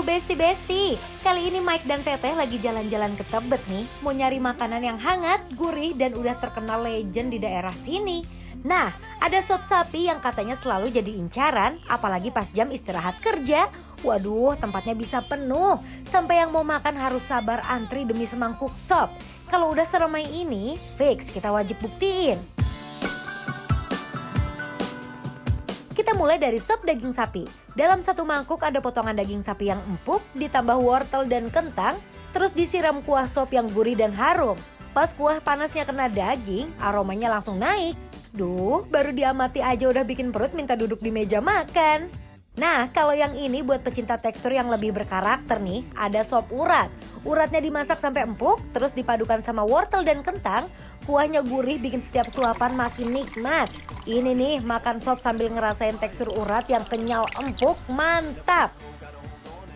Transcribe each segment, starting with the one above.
Besti-besti, kali ini Mike dan Teteh lagi jalan-jalan ke Tebet nih. Mau nyari makanan yang hangat, gurih, dan udah terkenal legend di daerah sini. Nah, ada sop sapi yang katanya selalu jadi incaran, apalagi pas jam istirahat kerja. Waduh, tempatnya bisa penuh, sampai yang mau makan harus sabar antri demi semangkuk sop. Kalau udah seramai ini, fix kita wajib buktiin. Kita mulai dari sop daging sapi. Dalam satu mangkuk ada potongan daging sapi yang empuk, ditambah wortel dan kentang, terus disiram kuah sop yang gurih dan harum. Pas kuah panasnya kena daging, aromanya langsung naik. Duh, baru diamati aja udah bikin perut minta duduk di meja makan. Nah, kalau yang ini buat pecinta tekstur yang lebih berkarakter nih, ada sop urat. Uratnya dimasak sampai empuk, terus dipadukan sama wortel dan kentang. Kuahnya gurih bikin setiap suapan makin nikmat. Ini nih, makan sop sambil ngerasain tekstur urat yang kenyal empuk, mantap.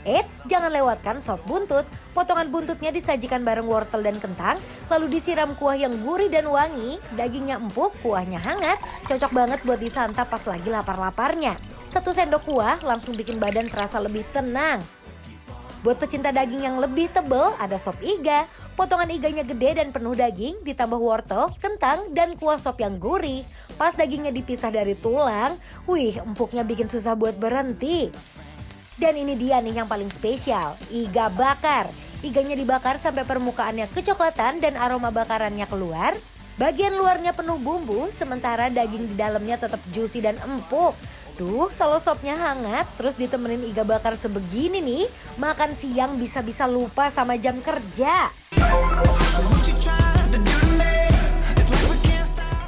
Eits, jangan lewatkan sop buntut. Potongan buntutnya disajikan bareng wortel dan kentang, lalu disiram kuah yang gurih dan wangi. Dagingnya empuk, kuahnya hangat, cocok banget buat disantap pas lagi lapar-laparnya. 1 sendok kuah langsung bikin badan terasa lebih tenang. Buat pecinta daging yang lebih tebel, ada sop iga. Potongan iganya gede dan penuh daging, ditambah wortel, kentang, dan kuah sop yang gurih. Pas dagingnya dipisah dari tulang, wih, empuknya bikin susah buat berhenti. Dan ini dia nih yang paling spesial, iga bakar. Iganya dibakar sampai permukaannya kecoklatan dan aroma bakarannya keluar. Bagian luarnya penuh bumbu, sementara daging di dalamnya tetap juicy dan empuk. Duh, kalau sopnya hangat, terus ditemenin iga bakar sebegini nih, makan siang bisa-bisa lupa sama jam kerja.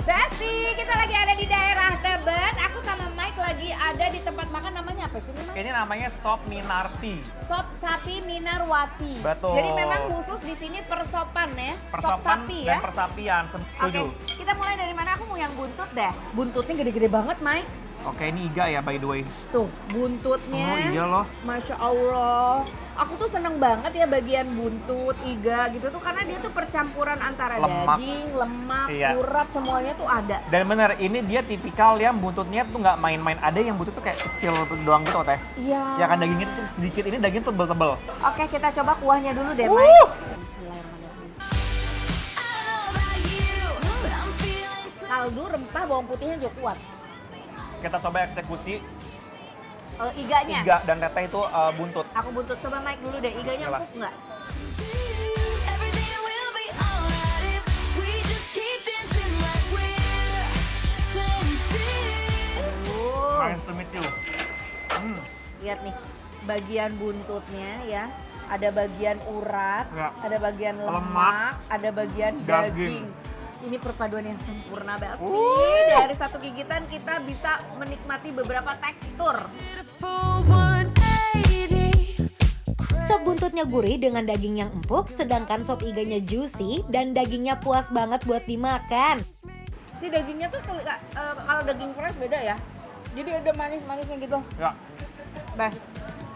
Besti, kita lagi ada di daerah Tebet. Aku sama Mike lagi ada di tempat makan, namanya apa sih Mike? Ini namanya sop Minarti. Sop sapi Minarwati. Betul. Jadi memang khusus di sini persopan ya. Sop Persopan sapi dan ya. persapian. Oke, Setuju. kita mulai dari mana? Aku mau yang buntut deh. Buntutnya gede-gede banget, Mike. Oke, ini iga ya by the way. Tuh, buntutnya. Oh iya loh. Masya Allah. Aku tuh seneng banget ya bagian buntut, iga gitu tuh. Karena dia tuh percampuran antara Lemak. daging, lemak, Iya. urat, semuanya tuh ada. Dan bener, ini dia tipikal yang buntutnya tuh nggak main-main. Ada yang buntut tuh kayak kecil doang gitu teh. Iya. Ya kan dagingnya tuh sedikit, ini daging tebel-tebel. Oke, kita coba kuahnya dulu deh, Mike. Bismillahirrahmanirrahim. Kaldu, rempah, bawang putihnya juga kuat. Kita coba eksekusi Iganya. iga dan teteh itu buntut. Aku buntut, coba Mike dulu deh. Iganya Jelas. empuk nggak? Nice to meet you. Lihat nih, bagian buntutnya ya. Ada bagian urat, Ya. ada bagian lemak, Lemak, ada bagian daging. daging. Ini perpaduan yang sempurna, Besti. Uh. Dari satu gigitan kita bisa menikmati beberapa tekstur. Sop buntutnya gurih dengan daging yang empuk, sedangkan sop iganya juicy dan dagingnya puas banget buat dimakan. Si dagingnya tuh kalau daging fresh beda ya. Jadi ada manis-manisnya gitu. Ya, Bah.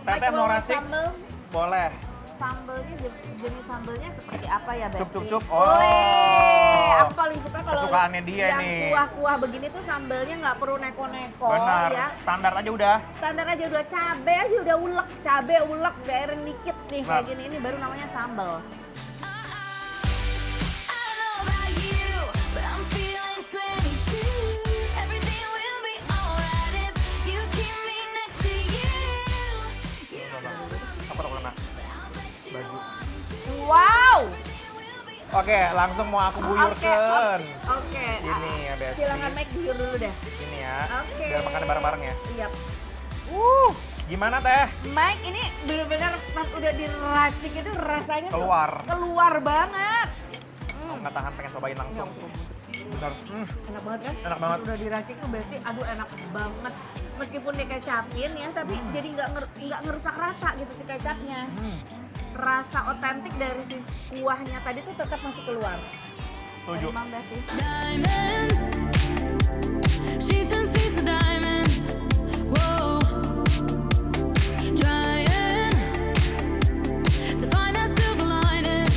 teteh mau racik? Sambel, Boleh. sambelnya jenis sambelnya seperti apa ya, Besti? Cup-cup-cup. Wih, Oh. aku paling suka kalau Kesukaannya dia yang nih. kuah-kuah begini tuh sambelnya nggak perlu neko-neko Benar. ya. Standar aja udah. Standar aja udah cabe aja udah ulek, cabe ulek, gaireng dikit nih kayak Nah. gini. Ini baru namanya sambel. Apa tuh kena? Baju. Wow. Oke, langsung mau aku buyurkan. Oke. Ini ya, Besti. Silakan Mike buyur dulu deh. Ini ya. Oke. Biar makan bareng-bareng ya. Iya. Gimana teh? Mike ini benar-benar pas udah diracik itu rasanya tuh Keluar. keluar banget. Nggak tahan pengen cobain langsung. Benar. Enak banget kan? Enak banget. Udah diracik tuh berarti aduh enak banget. Meskipun dikecapin ya, tapi jadi nggak ngerusak rasa gitu si kecapnya. Rasa otentik dari si kuahnya tadi tuh tetap masih keluar. Setuju. Emang Besti. Diamonds, she turns these to diamonds. Whoa, trying to find that silver lining.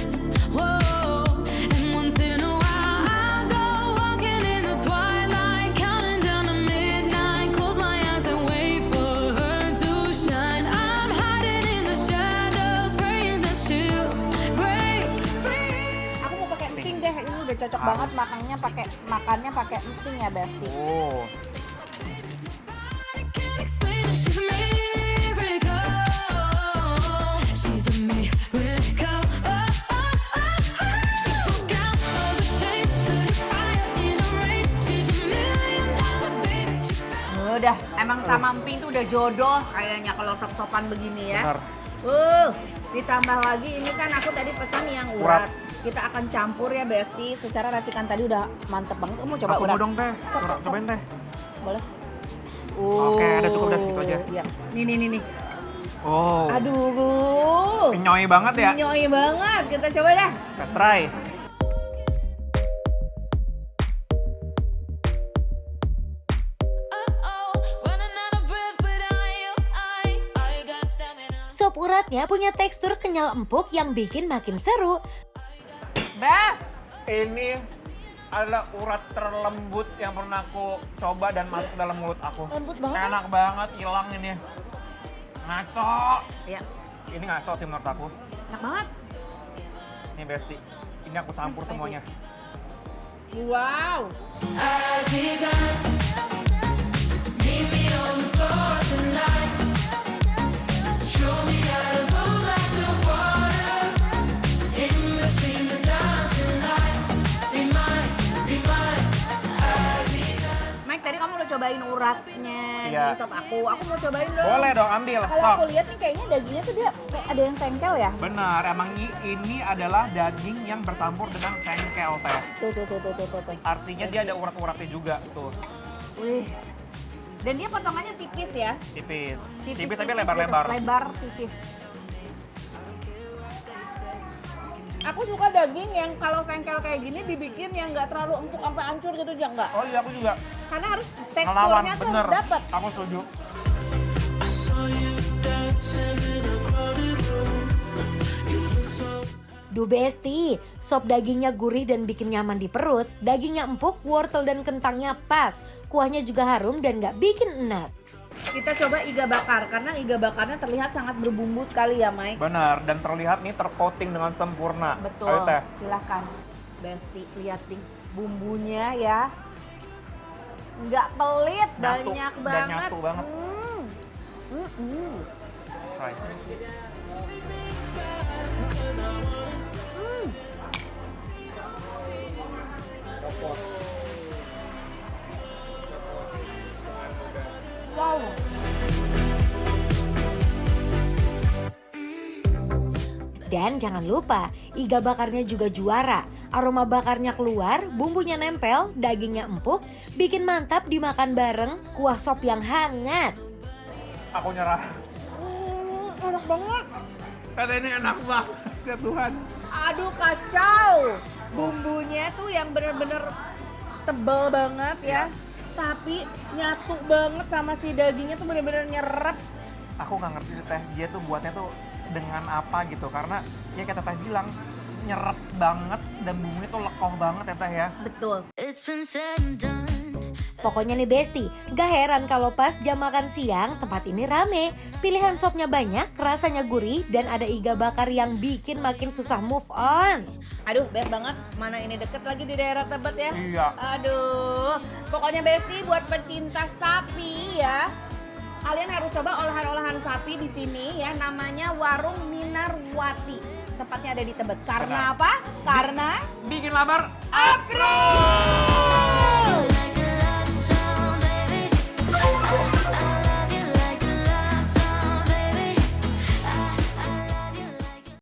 Whoa, and once in a while I go walking in the twilight, counting down to midnight. Close my eyes and wait for her to shine. I'm hiding in the shadows. banget makannya pakai emping ya, Besti. Oh. Can't explain it, she's a miracle. She's a miracle. She broke out all the chains, turned the fire in a rain. She's a $1 million baby. She found Udah, emang sama emping tuh udah jodoh kayaknya kalau sop-sopan begini ya. Benar. Ditambah lagi ini kan aku tadi pesan yang urat. Kita akan campur ya, Besti. Secara racikan tadi udah mantep banget. Kamu coba Aku urat. mau dong teh. Sok, sok, Cobain teh. Boleh? Oke, ada cukup udah segitu aja. Iya. Nih. Oh. Aduh. Pinyoy banget ya. Pinyoy banget. Kita coba dah. Kita try. running out of breath, but I got stamina. Sop uratnya punya tekstur kenyal empuk yang bikin makin seru. Bes. Ini adalah urat terlembut yang pernah aku coba dan masuk dalam mulut aku. Lembut banget. Enak banget, hilang ini. Ngaco. Ya, Ini ngaco sih menurut aku. enak banget. Ini Besti. Ini aku campur semuanya. Wow. Mike, tadi kamu udah cobain uratnya Iya. di sop aku. Aku mau cobain dong. Boleh dong, ambil. Kalau Sok. aku lihat nih kayaknya dagingnya tuh dia kayak ada yang sengkel ya. Benar, emang ini adalah daging yang bercampur dengan sengkel teh. Tuh. Artinya dia ada urat-uratnya juga tuh. Wih. Dan dia potongannya tipis ya. Tipis. Tipis Tipis tapi gitu. lebar-lebar. Lebar tipis. Aku suka daging yang kalau sengkel kayak gini dibikin yang nggak terlalu empuk sampai hancur gitu aja nggak. Oh iya, aku juga. Karena harus Ngelawan, teksturnya tuh bener. harus dapet. Aku setuju. Duh Besti, sop dagingnya gurih dan bikin nyaman di perut, dagingnya empuk, wortel dan kentangnya pas, kuahnya juga harum dan gak bikin enak. Kita coba iga bakar karena iga bakarnya terlihat sangat berbumbu sekali ya, Mike. Benar, dan terlihat nih tercoating dengan sempurna. Betul. Ayo teh. Silahkan. Besti, lihat nih bumbunya ya. Nggak pelit, Nyatu, banyak dan banget. nyatu banget. Try. Wow. Dan jangan lupa, iga bakarnya juga juara. Aroma bakarnya keluar, bumbunya nempel, dagingnya empuk, bikin mantap dimakan bareng kuah sop yang hangat. Aku nyerah. Enak banget. Kata ini enak banget, ya Tuhan. Aduh kacau. Bumbunya tuh yang bener-bener tebel banget ya. Tapi nyatu banget sama si dagingnya tuh bener-bener nyerep. Aku nggak ngerti teh, dia tuh buatnya tuh dengan apa gitu. Karena ya kata teh bilang, nyerep banget dan bumbunya tuh lekoh banget ya teh ya. Betul. It's been said and done. Pokoknya nih Besti, gak heran kalau pas jam makan siang tempat ini rame. Pilihan sopnya banyak, rasanya gurih, dan ada iga bakar yang bikin makin susah move on. Aduh, best banget. Mana ini deket lagi di daerah Tebet ya. Iya. Aduh. Pokoknya Besti buat pecinta sapi ya. Kalian harus coba olahan-olahan sapi di sini ya. Namanya Warung Minarwati. Tepatnya ada di Tebet. Karena Benar. apa? Karena Bikin lapar, apro!